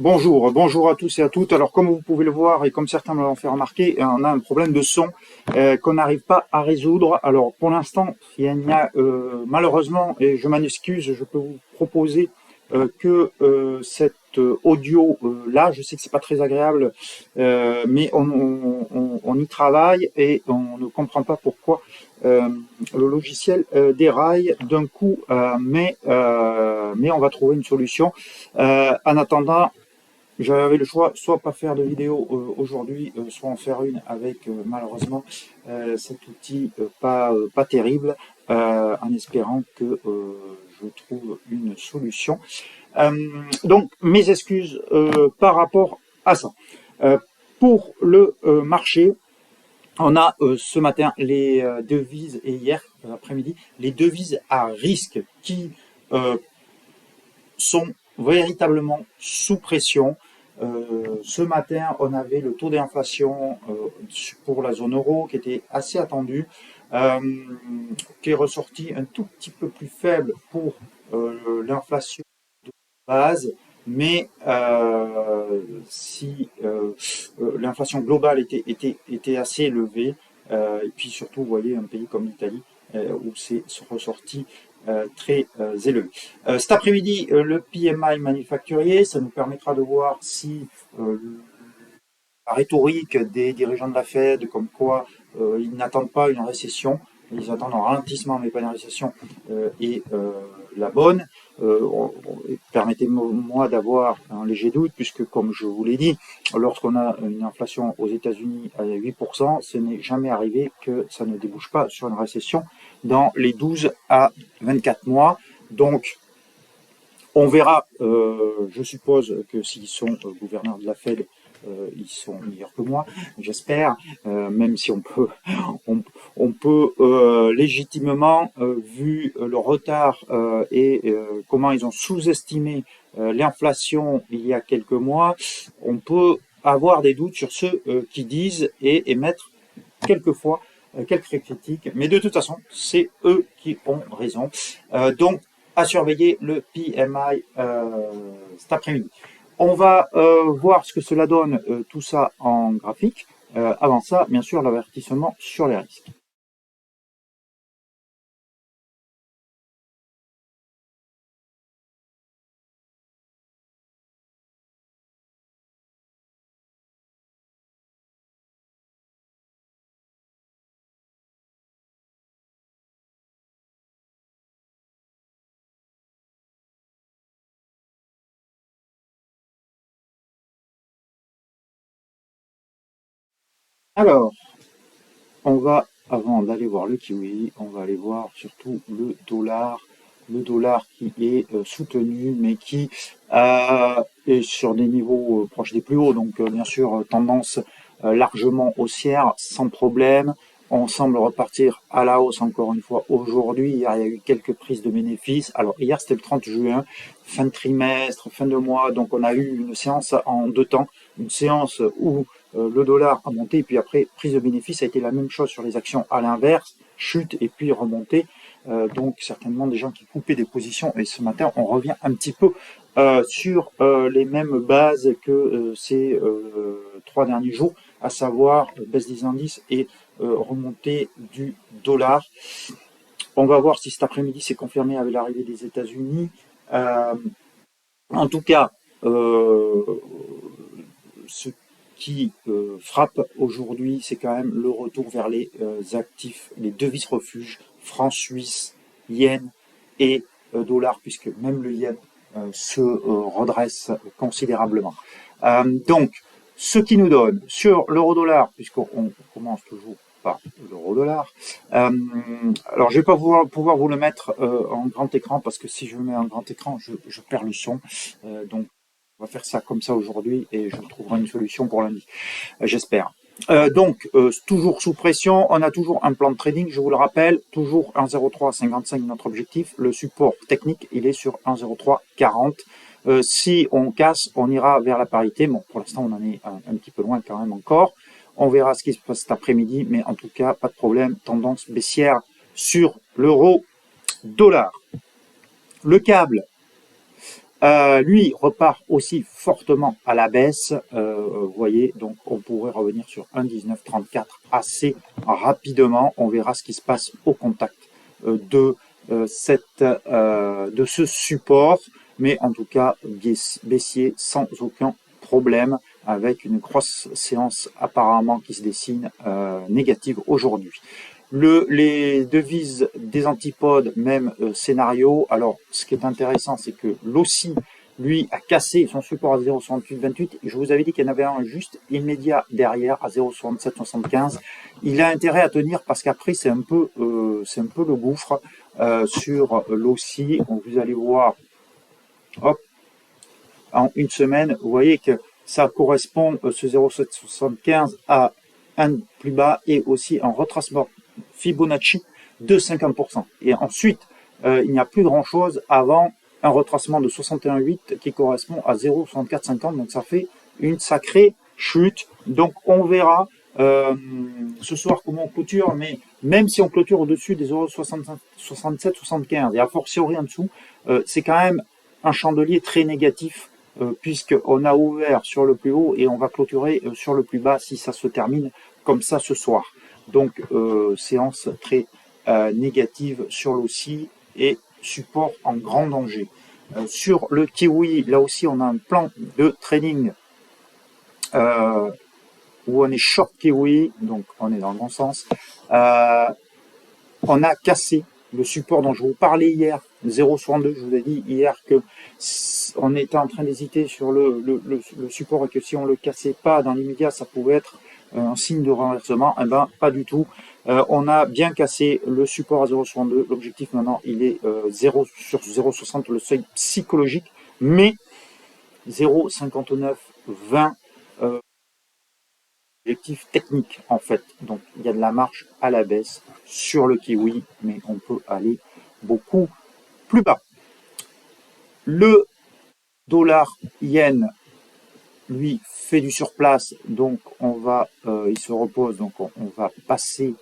Bonjour à tous et à toutes. Alors, comme vous pouvez le voir et comme certains me l'ont fait remarquer, on a un problème de son qu'on n'arrive pas à résoudre. Alors, pour l'instant, il y a malheureusement, et je m'en excuse, je peux vous proposer que cet audio là, je sais que c'est pas très agréable, mais on y travaille et on ne comprend pas pourquoi le logiciel déraille d'un coup, mais on va trouver une solution. En attendant, j'avais le choix, soit pas faire de vidéo aujourd'hui, soit en faire une avec malheureusement cet outil pas terrible, en espérant que je trouve une solution. Donc mes excuses par rapport à ça. Euh, pour le marché, on a ce matin les devises et hier après-midi les devises à risque qui euh, sont véritablement sous pression. Ce matin, on avait le taux d'inflation pour la zone euro qui était assez attendu, euh, qui est ressorti un tout petit peu plus faible pour l'inflation de base, mais si l'inflation globale était assez élevée, et puis surtout, vous voyez, un pays comme l'Italie, où c'est ressorti très élevé. Cet après-midi, le PMI manufacturier, ça nous permettra de voir si la rhétorique des dirigeants de la Fed, comme quoi ils n'attendent pas une récession, ils attendent un ralentissement, mais pas une récession, est la bonne. Permettez-moi d'avoir un léger doute, puisque comme je vous l'ai dit, lorsqu'on a une inflation aux États-Unis à 8%, ce n'est jamais arrivé que ça ne débouche pas sur une récession dans les 12 à 24 mois. Donc, on verra, je suppose que s'ils sont gouverneurs de la Fed, ils sont meilleurs que moi, j'espère, même si on, on peut légitimement, vu le retard et comment ils ont sous-estimé l'inflation il y a quelques mois, on peut avoir des doutes sur ceux qui disent et émettre quelquefois quelques critiques, mais de toute façon, c'est eux qui ont raison. Donc, à surveiller le PMI cet après-midi. On va voir ce que cela donne, tout ça en graphique. Avant ça, bien sûr, l'avertissement sur les risques. Alors, on va, avant d'aller voir le kiwi, on va aller voir surtout le dollar. Le dollar qui est soutenu, mais qui est sur des niveaux proches des plus hauts. Donc, bien sûr, tendance largement haussière, sans problème. On semble repartir à la hausse encore une fois aujourd'hui. Hier, il y a eu quelques prises de bénéfices. Alors, hier, c'était le 30 juin, fin de trimestre, fin de mois. Donc, on a eu une séance en deux temps. Une séance où le dollar a monté, et puis après, prise de bénéfice, ça a été la même chose sur les actions à l'inverse, chute et puis remontée. Donc certainement des gens qui coupaient des positions, et ce matin, on revient un petit peu sur les mêmes bases que ces 3 derniers jours, à savoir baisse des indices et remontée du dollar. On va voir si cet après-midi c'est confirmé avec l'arrivée des États-Unis. Euh, En tout cas, ce qui frappe aujourd'hui, c'est quand même le retour vers les actifs, les devises refuges, francs suisses, yen et dollar, puisque même le yen se redresse considérablement. Donc, ce qui nous donne sur l'euro-dollar, puisqu'on commence toujours par l'euro-dollar. Alors, je vais pas pouvoir vous le mettre en grand écran, parce que si je le mets en grand écran, je perds le son. Donc, on va faire ça comme ça aujourd'hui et je trouverai une solution pour lundi, j'espère. Donc, toujours sous pression, on a toujours un plan de trading, je vous le rappelle, toujours 1,0355 notre objectif. Le support technique, il est sur 1,0340. Si on casse, on ira vers la parité. Bon, pour l'instant, on en est un petit peu loin quand même encore. On verra ce qui se passe cet après-midi, mais en tout cas, pas de problème. Tendance baissière sur l'euro dollar. Le câble, Lui repart aussi fortement à la baisse, vous voyez, donc on pourrait revenir sur 1,1934 assez rapidement. On verra ce qui se passe au contact de ce support, mais en tout cas baissier sans aucun problème, avec une grosse séance apparemment qui se dessine négative aujourd'hui. Les devises des antipodes, même scénario. Alors, ce qui est intéressant, c'est que l'OSI, lui, a cassé son support à 0,6828. Je vous avais dit qu'il y en avait un juste immédiat derrière à 0,6775. Il a intérêt à tenir parce qu'après, c'est un peu le gouffre sur l'OSI. Vous allez voir, hop, en une semaine, vous voyez que ça correspond, ce 0,775 à un plus bas et aussi un retracement Fibonacci de 50%. Et ensuite, il n'y a plus grand-chose avant un retracement de 61,8 qui correspond à 0,6450. Donc ça fait une sacrée chute. Donc on verra ce soir comment on clôture, mais même si on clôture au-dessus des 0,67, 75 et a fortiori en dessous, c'est quand même un chandelier très négatif puisqu'on a ouvert sur le plus haut et on va clôturer sur le plus bas si ça se termine comme ça ce soir. Donc séance très négative sur l'OSI et support en grand danger. Sur le kiwi, là aussi on a un plan de trading où on est short kiwi, donc on est dans le bon sens. On a cassé le support dont je vous parlais hier, 0,62. Je vous ai dit hier que on était en train d'hésiter sur le support et que si on le cassait pas dans l'immédiat, ça pouvait être un signe de renversement. Eh ben, pas du tout. On a bien cassé le support à 0,62. L'objectif maintenant, il est 0 sur 0,60, le seuil psychologique, mais 0,5920 objectif technique en fait. Donc il y a de la marge à la baisse sur le kiwi, mais on peut aller beaucoup plus bas. Le dollar yen, lui, fait du surplace, donc on va, il se repose, donc on va passer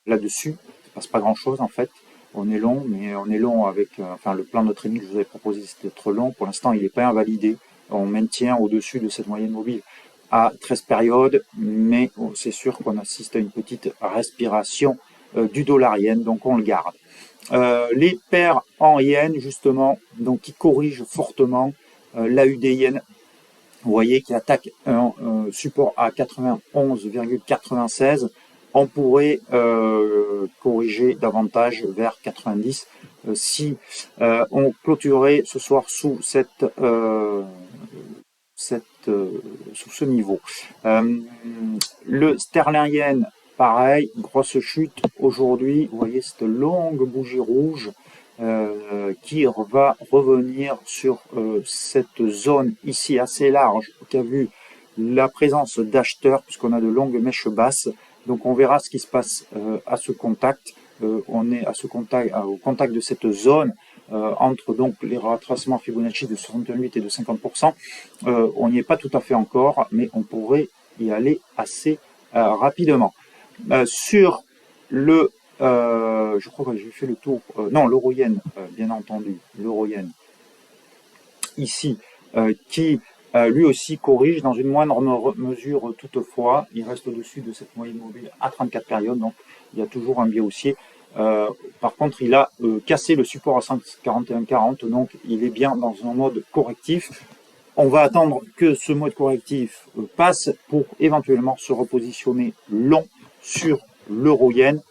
là-dessus. Il ne passe pas grand-chose en fait. On est long, mais on est long avec, enfin le plan de trading que je vous avais proposé, c'était trop long. Pour l'instant, il n'est pas invalidé. On maintient au-dessus de cette moyenne mobile à 13 périodes, mais c'est sûr qu'on assiste à une petite respiration du dollar yen, donc on le garde. Les paires en yen, justement, donc qui corrigent fortement l'AUD yen. Vous voyez qu'il attaque un support à 91,96. On pourrait corriger davantage vers 90 si on clôturait ce soir sous sous ce niveau. Le sterling yen, pareil, grosse chute aujourd'hui. Vous voyez cette longue bougie rouge qui va revenir sur cette zone ici assez large qui a vu la présence d'acheteurs puisqu'on a de longues mèches basses. Donc on verra ce qui se passe à ce contact. On est à ce contact, au contact de cette zone entre donc les retracements Fibonacci de 68 et de 50%. On n'y est pas tout à fait encore, mais on pourrait y aller assez rapidement. Sur le je crois que j'ai fait le tour. Non, l'euro-yen, bien entendu, l'euro-yen ici, qui lui aussi corrige dans une moindre mesure toutefois. Il reste au-dessus de cette moyenne mobile à 34 périodes, donc il y a toujours un biais haussier. Par contre, il a cassé le support à 141,40, donc il est bien dans un mode correctif. On va attendre que ce mode correctif passe pour éventuellement se repositionner long sur l'euro-yen.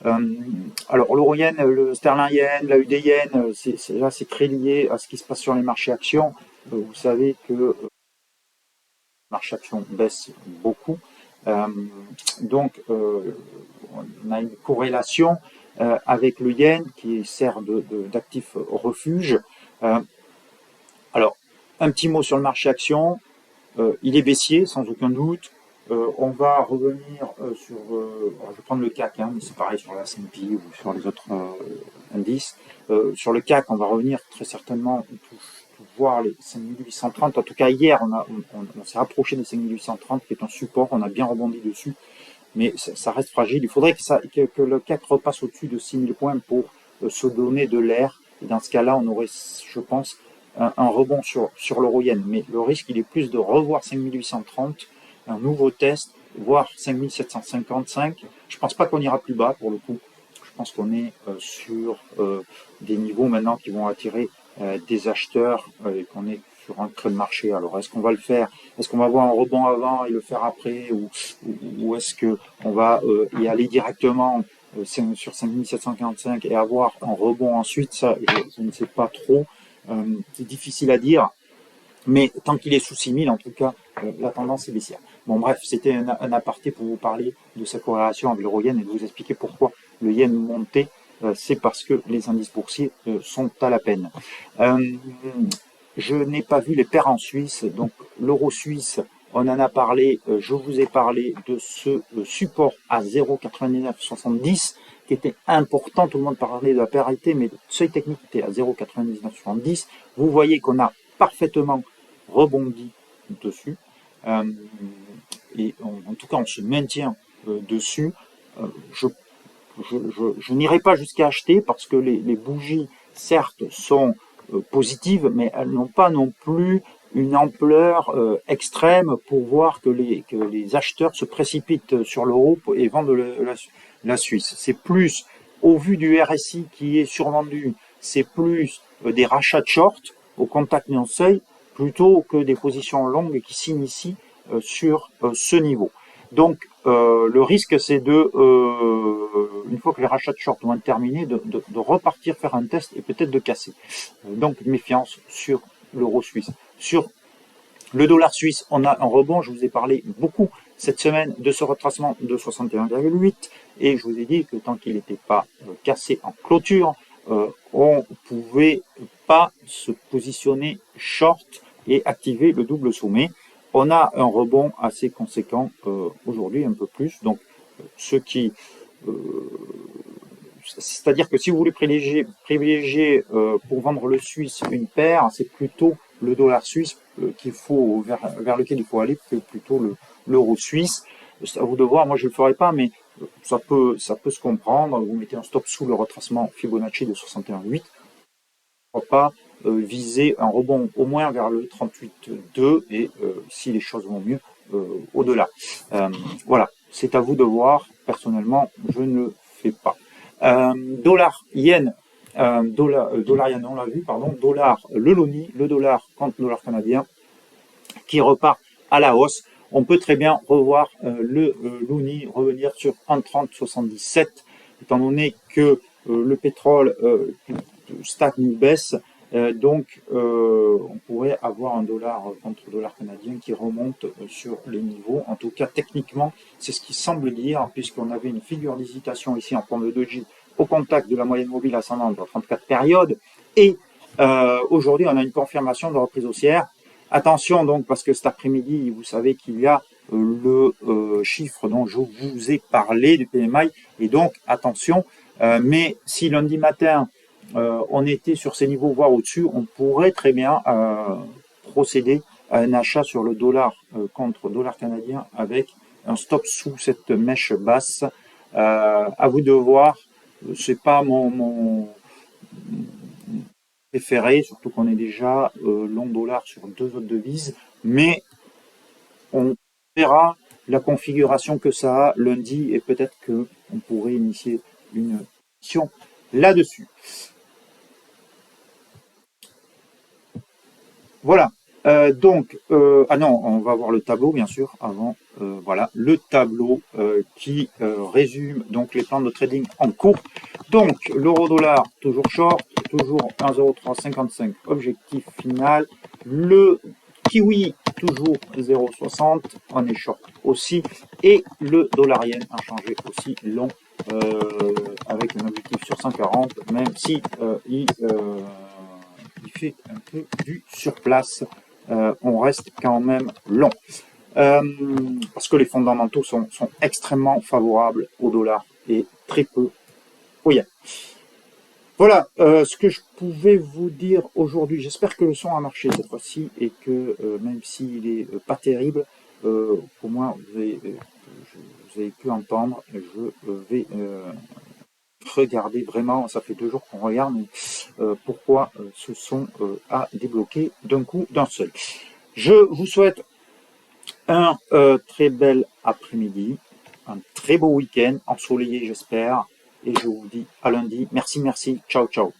Alors l'euro-yen, le sterling-yen, la UD-yen, là c'est très lié à ce qui se passe sur les marchés actions. Vous savez que les marchés actions baissent beaucoup. Donc on a une corrélation avec le yen qui sert d'actif refuge. Alors, un petit mot sur le marché actions. Il est baissier, sans aucun doute. On va revenir sur... je vais prendre le CAC, hein, mais c'est pareil sur la S&P ou sur les autres indices. Sur le CAC, on va revenir très certainement voir les 5830. En tout cas, hier, on s'est rapproché des 5830, qui est un support. On a bien rebondi dessus, mais ça reste fragile. Il faudrait que le CAC repasse au-dessus de 6000 points pour se donner de l'air Et dans ce cas-là, on aurait, je pense, un rebond sur l'euro-yen. Mais le risque, il est plus de revoir 5830, un nouveau test, voire 5755. Je pense pas qu'on ira plus bas pour le coup. Je pense qu'on est sur des niveaux maintenant qui vont attirer des acheteurs et qu'on est sur un creux de marché. Alors est-ce qu'on va le faire? Est-ce qu'on va avoir un rebond avant et le faire après, ou est-ce que on va y aller directement sur 5745 et avoir un rebond ensuite? Ça, je ne sais pas trop. C'est difficile à dire. Mais tant qu'il est sous 6000, en tout cas, la tendance est baissière. Bon, bref, c'était un aparté pour vous parler de sa corrélation avec l'euro yen et de vous expliquer pourquoi le yen montait. C'est parce que les indices boursiers sont à la peine. Je n'ai pas vu les paires en Suisse, donc l'euro suisse, on en a parlé, je vous ai parlé de ce support à 0,9970 qui était important, tout le monde parlait de la parité, mais le seuil technique était à 0,9970. Vous voyez qu'on a parfaitement rebondi dessus, et en tout cas on se maintient dessus. Je n'irai pas jusqu'à acheter parce que les bougies, certes, sont positives, mais elles n'ont pas non plus une ampleur extrême pour voir que les acheteurs se précipitent sur l'euro et vendent la Suisse. C'est plus, au vu du RSI qui est survendu, c'est plus des rachats de short au contact d'un seuil plutôt que des positions longues qui s'initient sur ce niveau. Donc, le risque, c'est une fois que les rachats de short vont être terminés, de repartir faire un test et peut-être de casser. Donc, méfiance sur l'euro suisse. Sur le dollar suisse, on a un rebond. Je vous ai parlé beaucoup cette semaine de ce retracement de 61,8 et je vous ai dit que tant qu'il n'était pas cassé en clôture, on pouvait pas se positionner short et activer le double sommet. On a un rebond assez conséquent aujourd'hui, un peu plus. Donc, c'est-à-dire que si vous voulez privilégier pour vendre le suisse une paire, c'est plutôt le dollar suisse vers lequel il faut aller, plutôt l'euro suisse. C'est à vous de voir. Moi, je le ferai pas, mais ça peut se comprendre. Vous mettez un stop sous le retracement Fibonacci de 61,8. Pourquoi pas viser un rebond au moins vers le 38,2 et si les choses vont mieux, au-delà. Voilà, c'est à vous de voir. Personnellement, je ne le fais pas. Dollar yen, dollar yen, on l'a vu, pardon. Dollar le loni, le dollar contre le dollar canadien, qui repart à la hausse. On peut très bien revoir le loni revenir sur 1,3077, étant donné que le pétrole stagne ou baisse. Donc, on pourrait avoir un dollar contre le dollar canadien qui remonte sur les niveaux. En tout cas, techniquement, c'est ce qui semble dire, puisqu'on avait une figure d'hésitation ici en forme de doji au contact de la moyenne mobile ascendante dans 34 périodes. Et aujourd'hui, on a une confirmation de reprise haussière. Attention donc, parce que cet après-midi, vous savez qu'il y a le chiffre dont je vous ai parlé du PMI. Et donc, attention. Mais si lundi matin, on était sur ces niveaux, voire au-dessus, on pourrait très bien procéder à un achat sur le dollar contre dollar canadien avec un stop sous cette mèche basse. À vous de voir. C'est pas mon préféré, surtout qu'on est déjà long dollar sur deux autres devises, mais on verra la configuration que ça a lundi et peut-être qu'on pourrait initier une mission là-dessus. Voilà. Ah non, on va voir le tableau bien sûr avant. Voilà, le tableau qui résume donc les plans de trading en cours. Donc l'euro-dollar toujours short, toujours 1,0355 objectif final. Le kiwi toujours 0,60, on est short aussi. Et le dollar yen inchangé aussi long avec un objectif sur 140, même si il fait un peu du surplace. On reste quand même long. Parce que les fondamentaux sont extrêmement favorables au dollar et très peu au yen. Voilà ce que je pouvais vous dire aujourd'hui. J'espère que le son a marché cette fois-ci et que même s'il est pas terrible, au moins vous avez pu entendre. Je vais regardez vraiment, ça fait 2 jours qu'on regarde, mais, pourquoi ce son a débloqué d'un coup, d'un seul. Je vous souhaite un très bel après-midi, un très beau week-end, ensoleillé j'espère, et je vous dis à lundi. Merci, merci, ciao, ciao.